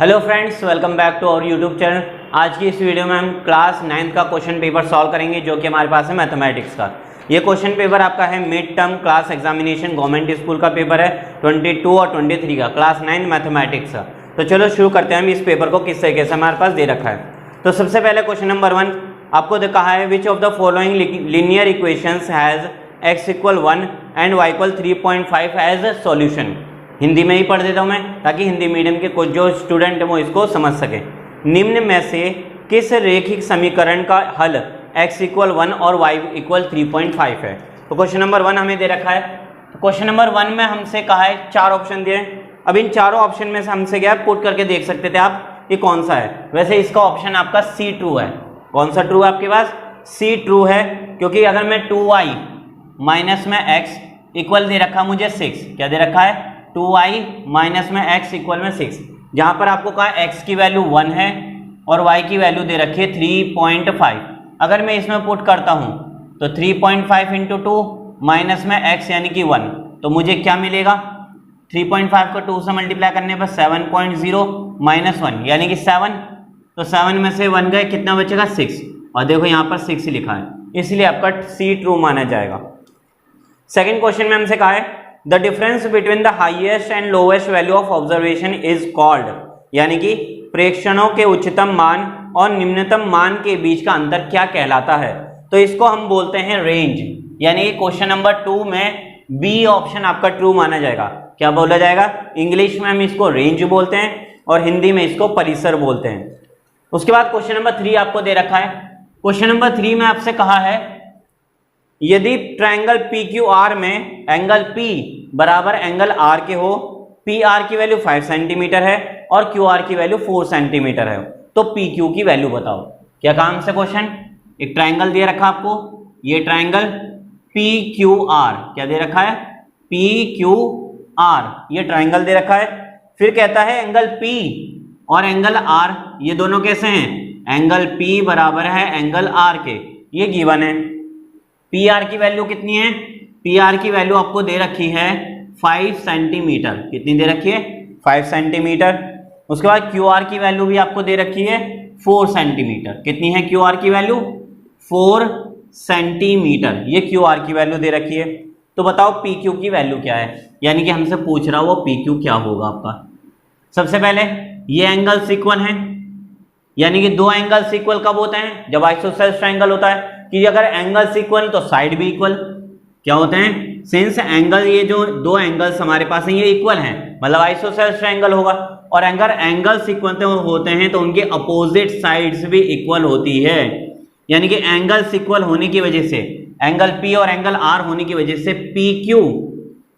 Hello friends, welcome back to our YouTube channel. आज की इस वीडियो में हम क्लास 9 का क्वेश्चन पेपर सॉल्व करेंगे जो कि हमारे पास है मैथमेटिक्स का। ये क्वेश्चन पेपर आपका है mid term class examination government school का पेपर है 22 और 23 का, क्लास 9 मैथमेटिक्स का। तो चलो शुरू करते हैं हम इस पेपर को किस तरीके से हमारे पास दे रखा है। तो सबसे पहले क्वेश्चन नंबर 1 आपको कहा है which of the following linear equations has x equal 1 and y equal 3.5 as solution. Hindi में ही पढ़ देता हूं मैं ताकि हिंदी मीडियम के कुछ जो स्टूडेंट है वो इसको समझ सके। निम्न में से किस रेखिक समीकरण का हल x इक्वल 1 और y इक्वल 3.5 है। तो क्वेश्चन नंबर 1 हमें दे रखा है। तो क्वेश्चन नंबर 1 में हमसे कहा है 4 ऑप्शन दिए हैं। अब इन चारों ऑप्शन में से हमसे क्या पुट करके देख सकते थे आप ये कौन सा है। वैसे इसका ऑप्शन आपका सी ट्रू है। कौन सा ट्रू है आपके पास? सी ट्रू है, क्योंकि अगर मैं 2y माइनस में x इक्वल दे रखा मुझे 6, क्या दे रखा है 2y माइनस में x इक्वल में 6, जहां पर आपको कहा x की वैल्यू 1 है और y की वैल्यू दे रखी है 3.5। अगर मैं इसमें पुट करता हूं तो 3.5 इंटू 2 माइनस में x यानी कि 1, तो मुझे क्या मिलेगा 3.5 को 2 से मल्टीप्लाई करने पर 7.0 माइनस 1 यानी कि 7, तो 7 में से 1 गए, कितना बचेगा 6, और देखो यहाँ पर 6 लिखा है, इसलिए आपका सी ट्रू माना जाएगा। सेकेंड क्वेश्चन में हमसे कहा है the difference between the highest and lowest value of observation is called, यानी कि प्रेक्षणों के उच्चतम मान और निम्नतम मान के बीच का अंतर क्या कहलाता है। तो इसको हम बोलते हैं रेंज, यानी कि क्वेश्चन नंबर 2 में बी ऑप्शन आपका ट्रू माना जाएगा। क्या बोला जाएगा? इंग्लिश में हम इसको रेंज बोलते हैं और हिंदी में इसको परिसर बोलते हैं। उसके बाद क्वेश्चन नंबर 3 आपको दे रखा है। क्वेश्चन नंबर 3 में आपसे कहा है यदि ट्रायंगल पी क्यू आर में एंगल P बराबर एंगल R के हो, पी आर की वैल्यू 5 सेंटीमीटर है और क्यू आर की वैल्यू 4 सेंटीमीटर है, तो पी क्यू की वैल्यू बताओ। क्या काम से क्वेश्चन, एक ट्रायंगल दे रखा आपको, ये ट्रायंगल पी क्यू आर क्या दे रखा है पी क्यू आर, ये ट्रायंगल दे रखा है। फिर कहता है एंगल P और एंगल R ये दोनों कैसे हैं, एंगल P बराबर है एंगल R के, ये गिवन है। पी आर की वैल्यू कितनी है? पी आर की वैल्यू आपको दे रखी है 5 सेंटीमीटर। कितनी दे रखी है? 5 सेंटीमीटर। उसके बाद क्यू आर की वैल्यू भी आपको दे रखी है 4 सेंटीमीटर। कितनी है क्यू आर की वैल्यू? 4 सेंटीमीटर, ये क्यू आर की वैल्यू दे रखी है। तो बताओ पी क्यू की वैल्यू क्या है, यानी कि हमसे पूछ रहा वो पी क्यू क्या होगा आपका। सबसे पहले ये एंगल इक्वल है, यानी कि दो एंगल्स इक्वल कब होते हैं? जब आइसोसेलेस ट्रायंगल होता है कि अगर एंगल्स इक्वल तो साइड भी इक्वल क्या होते हैं। सिंस एंगल, ये जो दो एंगल्स हमारे पास हैं ये इक्वल हैं, मतलब आइसोसेलेस ट्रायंगल होगा। और अगर एंगल्स इक्वल होते हैं तो उनके अपोजिट साइड्स भी इक्वल होती है, यानी कि एंगल्स इक्वल होने की वजह से, एंगल P और एंगल R होने की वजह से PQ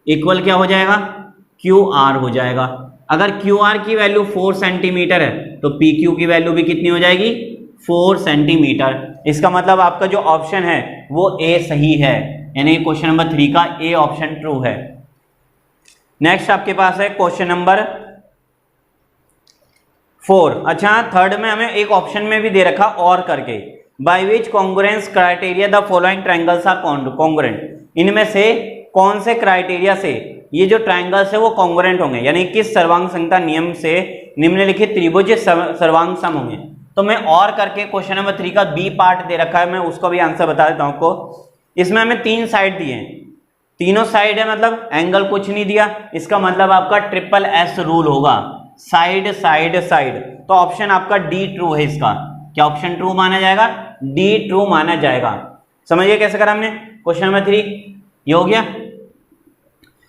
इक्वल क्या हो जाएगा? QR हो जाएगा। अगर QR की वैल्यू 4 सेंटीमीटर है तो PQ की वैल्यू भी कितनी हो जाएगी? 4 सेंटीमीटर। इसका मतलब आपका जो ऑप्शन है वो A सही है, यानी क्वेश्चन नंबर 3 का A ऑप्शन ट्रू है। नेक्स्ट आपके पास है क्वेश्चन नंबर 4। अच्छा, थर्ड में हमें एक ऑप्शन में भी दे रखा और करके, by which congruence criteria the following triangles are congruent. इनमें से कौन से क्राइटेरिया से ये जो ट्रायंगल्स है वो कॉन्ग्रुएंट होंगे, यानी किस सर्वांग संगता नियम से निम्नलिखित त्रिभुज सर्वांग सम होंगे। तो मैं और करके क्वेश्चन नंबर 3 का बी पार्ट दे रखा है, मैं उसको भी आंसर बता देता हूं आपको। इसमें हमें 3 साइड दिए हैं, तीनों साइड है मतलब एंगल कुछ नहीं दिया, इसका मतलब आपका ट्रिपल एस रूल होगा, साइड साइड साइड। तो ऑप्शन आपका डी ट्रू है। इसका क्या ऑप्शन ट्रू माना जाएगा? डी ट्रू माना जाएगा। समझिए कैसे करा हमने। क्वेश्चन नंबर 3 ये हो गया।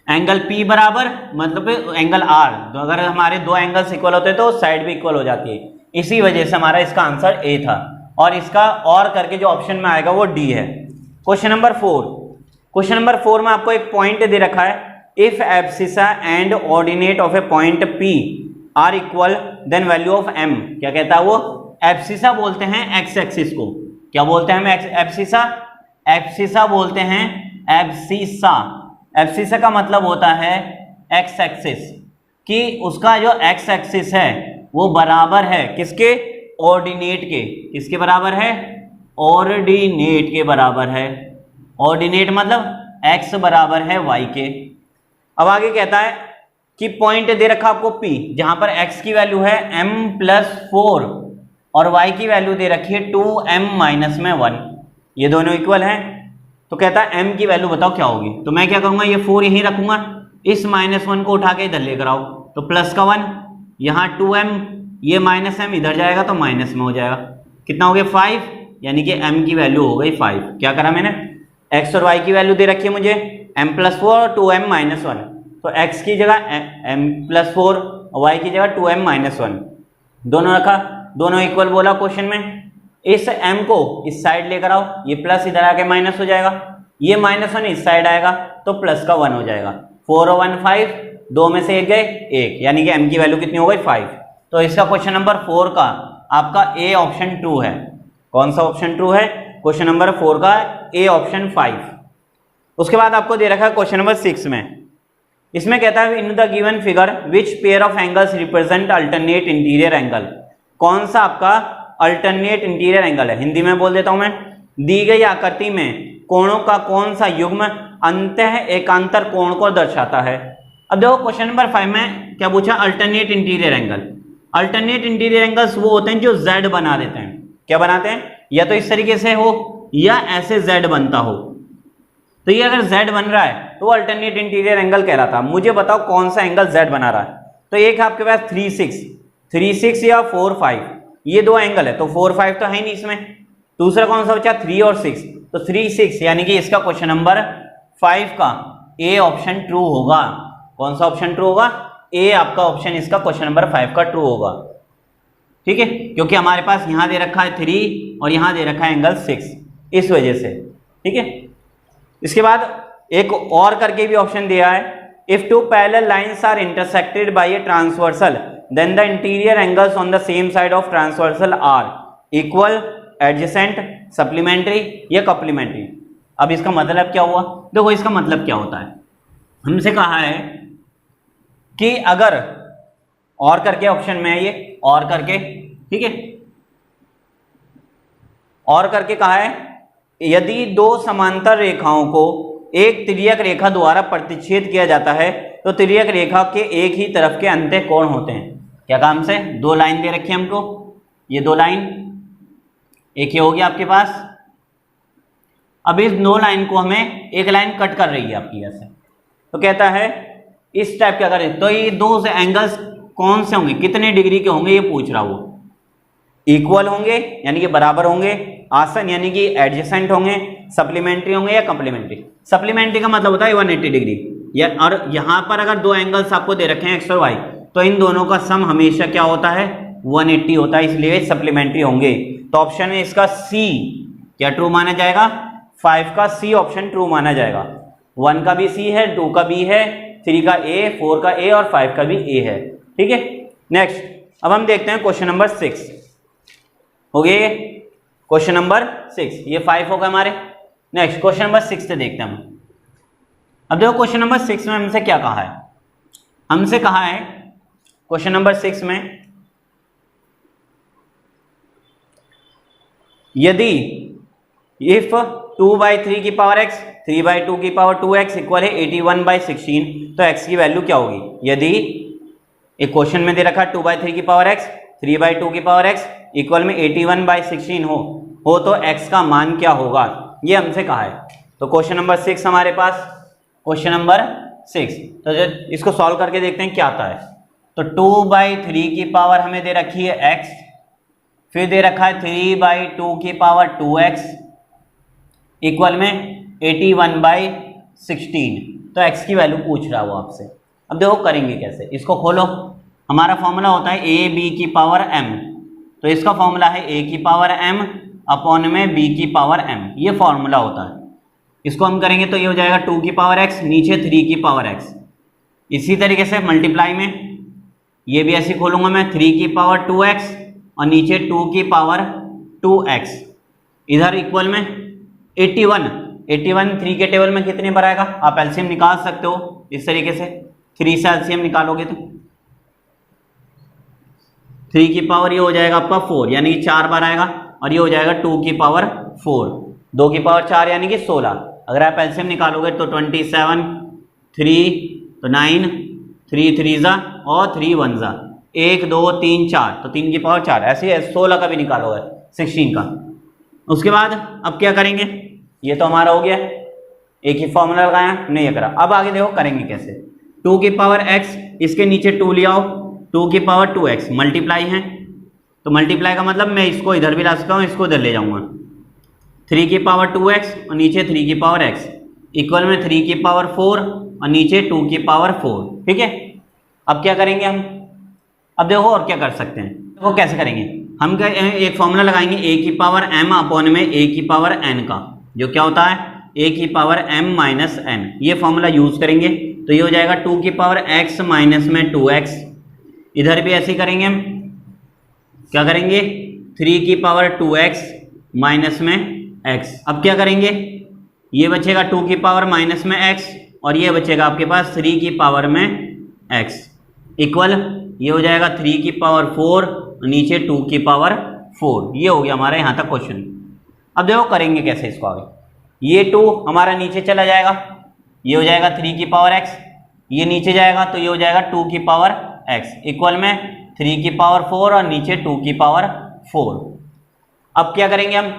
एंगल P बराबर मतलब एंगल R, तो अगर हमारे दो एंगल्स इक्वल होते तो साइड भी इक्वल हो जाती है, इसी वजह से हमारा इसका आंसर A था। और इसका और करके जो ऑप्शन में आएगा वो D है। Question number 4। क्वेश्चन नंबर 4 में आपको एक पॉइंट दे रखा है if abscissa and ordinate of a point P are equal then value of M। क्या कहता है वो? एब्सिसा बोलते हैं एक्स एक्सिस को। क्या बोलते हैं हम? एब्सिसा, एब्सिसा बोलते हैं एब्सिसा। एब्सिसा का मतलब होता है एक्स एक्सिस, कि उसका जो एक्स एक्सिस है वो बराबर है किसके? ऑर्डिनेट के। किसके बराबर है? ऑर्डिनेट के बराबर है। ऑर्डिनेट मतलब x बराबर है y के। अब आगे कहता है कि पॉइंट दे रखा आपको P, जहां पर x की वैल्यू है m+4 और y की वैल्यू दे रखी है 2m-1, ये दोनों इक्वल हैं। तो कहता है m की वैल्यू बताओ क्या होगी। तो मैं क्या करूंगा, ये 4 यहीं रखूंगा, इस -1 को उठा के इधर लेकर आओ, तो प्लस का 1, यहाँ 2m, ये -m इधर जाएगा तो माइनस में हो जाएगा। कितना हो गया 5, यानी कि m की वैल्यू हो गई 5। क्या करा मैंने, x और y की वैल्यू दे रखी है मुझे m+4 और 2m-1, तो x की जगह m+4 और y की जगह 2m-1 दोनों रखा, दोनों इक्वल बोला क्वेश्चन में। इस m को इस साइड लेकर आओ, ये प्लस इधर आके माइनस हो जाएगा, ये -1 इस साइड आएगा तो प्लस का 1 हो जाएगा। 4 और 1 5, 2 में से 1 गए 1, यानी कि m की वैल्यू कितनी हो गई 5। तो इसका क्वेश्चन नंबर 4 का आपका ए ऑप्शन ट्रू है। कौन सा ऑप्शन ट्रू है, क्वेश्चन नंबर 4 का ए ऑप्शन 5। उसके बाद आपको दे रखा है क्वेश्चन नंबर 6 में, इसमें कहता है in the given figure which pair of angles represent alternate interior angle. कौन सा आपका अल्टरनेट इंटीरियर एंगल है, हिंदी में बोल देता हूं मैं। दी गई आकृति में कोणों का कौन सा युग्म अंतः एकांतर कोण को दर्शाता है। अब देखो क्वेश्चन नंबर 5 में क्या पूछा, alternate interior angle. Alternate interior angles वो होते हैं जो z बना देते हैं। क्या बनाते हैं, या तो इस तरीके से हो या ऐसे z बनता हो। तो ये अगर z बन रहा है तो अल्टरनेट इंटीरियर एंगल कहलाता। मुझे बताओ कौन सा एंगल z बना रहा है। तो एक है आपके पास 3 6 या 4 5, ये दो एंगल है, तो 4 5 तो है नहीं इसमें। दूसरा कौन सा बचा 3 और 6, तो 3 6, यानी कि इसका क्वेश्चन नंबर 5 का ए ऑप्शन ट्रू होगा। कौन सा ऑप्शन ट्रू होगा, ए आपका ऑप्शन इसका क्वेश्चन नंबर 5 का ट्रू होगा। ठीक है, क्योंकि हमारे पास यहां दे रखा है 3 और यहां दे रखा है एंगल 6, इस वजह से। ठीक है, इसके बाद एक और करके भी ऑप्शन दिया है, if two parallel lines are intersected by a transversal then the interior angles on the same side of transversal are equal, adjacent, supplementary या कॉम्प्लीमेंट्री। अब इसका मतलब क्या हुआ, देखो इसका मतलब क्या होता है, हमसे कहा है कि अगर और करके ऑप्शन में है ये और करके, ठीक है, और करके कहा है यदि दो समांतर रेखाओं को एक तिर्यक रेखा द्वारा प्रतिच्छेद किया जाता है तो तिर्यक रेखा के एक ही तरफ के अंत्य कोण होते हैं। क्या काम से, दो लाइन दे रखी है हमको, ये दो लाइन, एक ये हो गया आपके पास। अब इस दो लाइन को हमें एक लाइन कट कर रही है आपकी ऐसे, तो कहता है इस टाइप का करें तो ये दो से एंगल्स कौन से होंगे, कितने डिग्री के होंगे, ये पूछ रहा वो। इक्वल होंगे यानी कि बराबर होंगे, आसन यानी कि एडजेसेंट होंगे, सप्लीमेंट्री होंगे या कॉम्प्लीमेंट्री। सप्लीमेंट्री का मतलब होता है 180 डिग्री, या और यहां पर अगर दो एंगल्स आपको दे रखे हैं एक्स और वाई, तो इन दोनों का सम हमेशा क्या होता है 180 होता है, इसलिए सप्लीमेंट्री होंगे। तो ऑप्शन है इसका सी क्या ट्रू माना जाएगा, 5 का सी ऑप्शन ट्रू माना जाएगा। 1 का भी सी है, 2 का बी है, 3 का ए, 4 का ए और 5 का भी ए है। ठीक है, नेक्स्ट अब हम देखते हैं क्वेश्चन नंबर 6 हो गए, क्वेश्चन नंबर 6, ये 5 होगा हमारे। नेक्स्ट क्वेश्चन नंबर 6 से देखते हैं हम। अब देखो क्वेश्चन नंबर 6 में हमसे क्या कहा है, हमसे कहा है क्वेश्चन नंबर 6 में यदि इफ 2/3 की पावर x 3/2 की पावर 2x इक्वल है 81/16, तो x की वैल्यू क्या होगी। यदि एक क्वेश्चन में दे रखा 2/3 की पावर x 3/2 की पावर x इक्वल में 81/16 हो तो x का मान क्या होगा, ये हमसे कहा है। तो क्वेश्चन नंबर 6 हमारे पास, क्वेश्चन नंबर 6, तो इसको सॉल्व करके देखते हैं क्या आता है। तो 2/3 की पावर हमें दे रखी है x, फिर दे रखा है 3/2 की पावर 2x इक्वल में 81/16, तो x की वैल्यू पूछ रहा है वो आपसे। अब देखो करेंगे कैसे, इसको खोलो, हमारा फॉर्मूला होता है a b की पावर m, तो इसका फॉर्मूला है a की पावर m अपॉन में b की पावर m, ये फॉर्मूला होता है। इसको हम करेंगे तो ये हो जाएगा 2 की पावर x नीचे 3 की पावर x। इसी तरीके से मल्टीप्लाई में ये भी ऐसे खोलूंगा मैं 3 की पावर 2x और नीचे 2 की पावर 2x, इधर इक्वल में 81 3 के टेबल में कितने पर आएगा, आप एलसीएम निकाल सकते हो इस तरीके से, 3 से एलसीएम निकालोगे तो 3 की पावर ये हो जाएगा आपका 4 यानी कि 4 बार आएगा, और ये हो जाएगा 2 की पावर 4, 2 की पावर 4 यानी कि 16। अगर आप एलसीएम निकालोगे तो 27 3 तो 9 3 3 ज़ा और 3 1 ज़ा, 1 2 3 4, तो 3 की पावर 4, ऐसे है 16 का भी निकालोगे 16 का। उसके बाद अब क्या करेंगे, ये तो हमारा हो गया, एक ही फॉर्मूला लगाया हमने, ये करा। अब आगे देखो करेंगे कैसे। 2 की पावर x, इसके नीचे 2 ले आओ, 2 की पावर 2x मल्टीप्लाई है, तो मल्टीप्लाई का मतलब मैं इसको इधर भी ला सकता हूँ, इसको इधर ले जाऊंगा। 3 की पावर 2x और नीचे 3 की पावर x इक्वल में 3 की पावर 4 और नीचे 2 की पावर 4, ठीक है। अब क्या करेंगे हम, अब देखो और क्या कर सकते हैं, देखो कैसे करेंगे। हम एक फॉर्मूला लगाएंगे a की पावर m अपॉन में a की पावर n का, जो क्या होता है a की पावर m माइनस n, ये फॉर्मूला यूज करेंगे। तो ये हो जाएगा 2 की पावर x माइनस में 2x, इधर भी ऐसे ही करेंगे हम, क्या करेंगे 3 की पावर 2x माइनस में x। अब क्या करेंगे, ये बचेगा 2 की पावर माइनस में x और ये बचेगा आपके पास 3 की पावर में x इक्वल, ये हो जाएगा 3 की पावर 4 और नीचे 2 की पावर 4। ये हो गया हमारा यहाँ तक क्वेश्चन। अब देखो करेंगे कैसे इसको आगे। ये 2 हमारा नीचे चला जाएगा, ये हो जाएगा 3 की पावर x, ये नीचे जाएगा तो ये हो जाएगा 2 की पावर x इक्वल में 3 की पावर 4 और नीचे 2 की पावर 4। अब क्या करेंगे हम,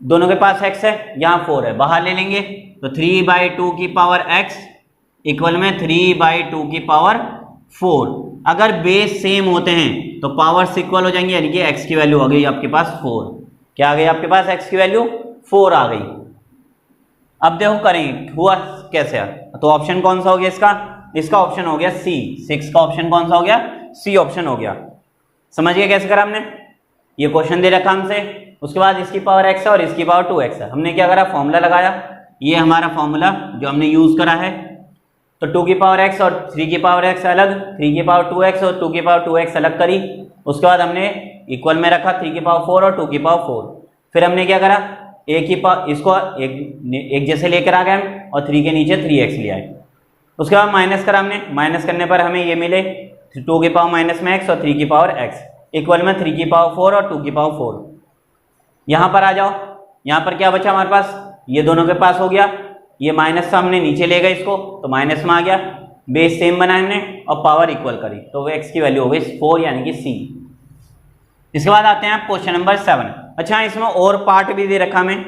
दोनों के पास x है, यहाँ 4 है, बाहर ले लेंगे तो 3/2 की पावर x इक्वल में 3/2 की पावर 4। अगर बेस सेम होते हैं तो पावर्स इक्वल हो जाएंगे, यानी कि x की वैल्यू आ गई आपके पास 4। क्या आ गई आपके पास, x की वैल्यू 4 आ गई। अब देखो करेंगे हुआ कैसे है, तो ऑप्शन कौन सा हो गया इसका, इसका ऑप्शन हो गया सी, 6 का ऑप्शन कौन सा हो गया, सी ऑप्शन हो गया। समझ गए कैसे करा हमने, ये क्वेश्चन दे रखा हमसे, उसके बाद इसकी पावर x है और इसकी पावर 2x है, हमने क्या करा फॉर्मूला लगाया, ये हमारा फॉर्मूला जो हमने यूज करा है। तो 2 की पावर x और 3 की पावर x अलग, 3 की पावर 2x और 2 की पावर 2x अलग करी, उसके बाद हमने इक्वल में रखा 3 की पावर 4 और 2 की पावर 4। फिर हमने क्या करा, एक ही इसको एक जैसे लेकर आ गए हम और 3 के नीचे 3x ले आए। उसके बाद माइनस करा हमने, माइनस करने पर हमें ये मिले 2 की पावर माइनस में x और 3 की पावर x इक्वल में 3 की पावर 4 और 2 की पावर 4। यहाँ पर आ जाओ, यहाँ पर क्या बचा हमारे पास, ये दोनों के पास हो गया, ये माइनस से हमने नीचे ले गए इसको तो माइनस में आ गया, बेस सेम बनाया हमने और पावर इक्वल करी तो वो x की वैल्यू हो गई 4 यानी कि C। इसके बाद आते हैं क्वेश्चन नंबर 7। अच्छा इसमें और पार्ट भी दे रखा हमें,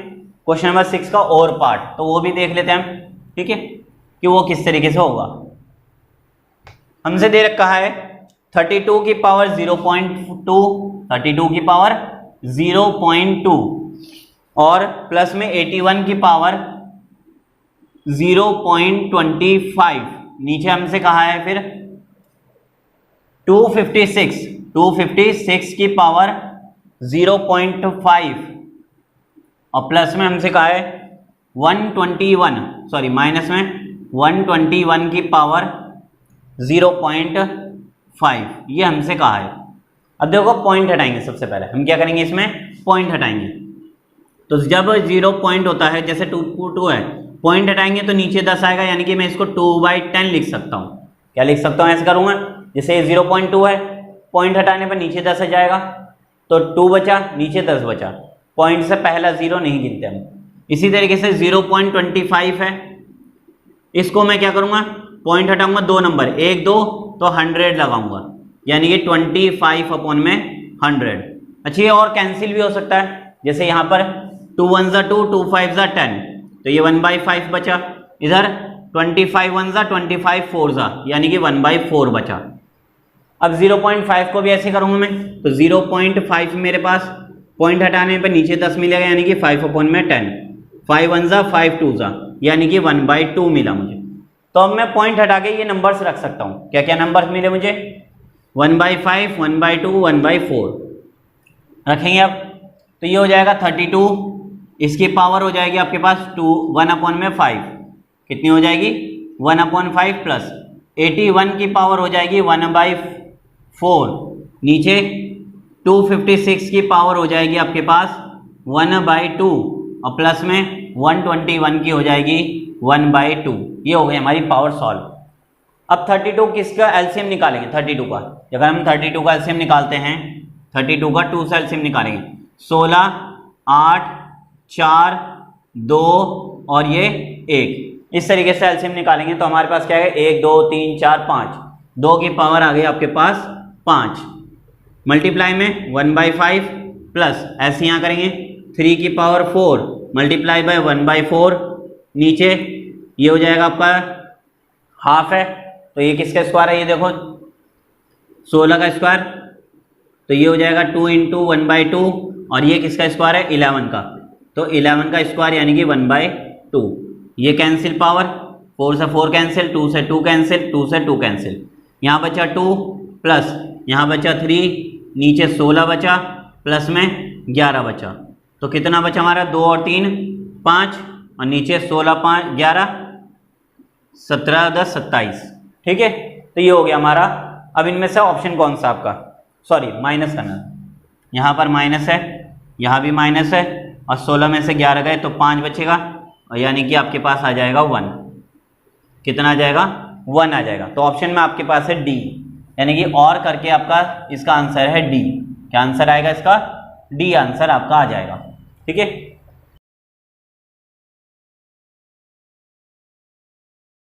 क्वेश्चन नंबर 6 का और पार्ट, तो वो भी देख लेते हैं हम, ठीक है, कि वो किस तरीके से होगा। हमसे दे रखा है 32 की पावर 0.2, 32 की पावर 0.2 और प्लस में 81 की पावर 0.25, नीचे हमसे कहा है फिर 256 की पावर 0.5 और प्लस में हमसे कहा है 121 माइनस में 121 की पावर 0.5, ये हमसे कहा है। अब देखो पॉइंट हटाएंगे, सबसे पहले हम क्या करेंगे, इसमें पॉइंट हटाएंगे। तो जब 0 पॉइंट होता है, जैसे 2 है, पॉइंट हटाएंगे तो नीचे 10 आएगा, यानी कि मैं इसको 2/10 लिख सकता हूँ। क्या लिख सकता हूँ, ऐसे करूँगा, जैसे 0.2 है, पॉइंट हटाने पर नीचे 10 आ जाएगा तो 2 बचा, नीचे 10 बचा, पॉइंट से पहला 0 नहीं गिनते हम। इसी तरीके से 0.25 है, इसको मैं क्या करूँगा, पॉइंट हटाऊंगा 2 नंबर, 1 2 तो 100 लगाऊंगा, यानी कि 25 अपॉन में 100। अच्छा ये और कैंसिल भी हो सकता है, जैसे यहाँ पर 2 1 ज़ा 2, 2 5 ज़ा 10, तो ये 1/5 बचा, इधर 25 1 ज़ा 25 4 ज़ा, यानी कि 1/4 बचा। अब 0.5 को भी ऐसे करूँगा मैं, तो 0.5 मेरे पास पॉइंट हटाने पर नीचे 10 मिलेगा, यानी कि 5 अपॉन में 10, 5 1 ज़ा 5 2 ज़ा, यानी कि 1/2 मिला मुझे। तो अब मैं पॉइंट हटा के ये नंबर्स रख सकता हूँ। क्या क्या नंबर्स मिले मुझे, 1/5 1/2 1/4 रखेंगे। अब तो ये हो जाएगा 32, इसकी पावर हो जाएगी आपके पास 1 अपॉन में 5, कितनी हो जाएगी 1 अपॉन 5 प्लस 81 की पावर हो जाएगी 1/4, नीचे 256 की पावर हो जाएगी आपके पास 1/2 और प्लस में 121 की हो जाएगी 1/2। ये हो गई हमारी पावर सॉल्व। अब 32 किसका एलसीएम निकालेंगे, 32 का, अगर हम 32 का एलसीएम निकालते हैं, 32 का 2 से एलसीएम निकालेंगे, 16 8 4 2 और ये 1, इस तरीके से एलसीएम निकालेंगे तो हमारे पास क्या है 1 2 3 4 5, 2 की पावर आ गई आपके पास 5, मल्टीप्लाई में 1/5 प्लस ऐसे यहाँ करेंगे 3 की पावर 4 मल्टीप्लाई बाय 1/4, नीचे ये हो जाएगा आपका हाफ है, तो ये किसका स्क्वायर है, ये देखो 16 का स्क्वायर, तो ये हो जाएगा 2 × 1/2, और ये किसका स्क्वायर है 11 का, तो 11 का स्क्वायर यानी कि 1/2, ये कैंसिल पावर, 4 से 4 कैंसिल, 2 से 2 कैंसिल, 2 से 2 कैंसिल, यहाँ बचा 2 प्लस यहाँ बचा 3, नीचे 16 बचा प्लस में 11 बचा, तो कितना बचा हमारा 2 और 3 5, और नीचे 16 5 11 17 10 27, ठीक है। तो ये हो गया हमारा। अब इनमें से ऑप्शन कौन सा आपका, सॉरी माइनस करना, यहाँ पर माइनस है, यहाँ भी माइनस है, और 16 में से 11 गए तो 5 बचेगा, और यानी कि आपके पास आ जाएगा 1, कितना आ जाएगा 1 आ जाएगा। तो ऑप्शन में आपके पास है डी, यानी कि और करके आपका इसका आंसर है डी। क्या आंसर आएगा इसका, डी आंसर आपका आ जाएगा, ठीक है।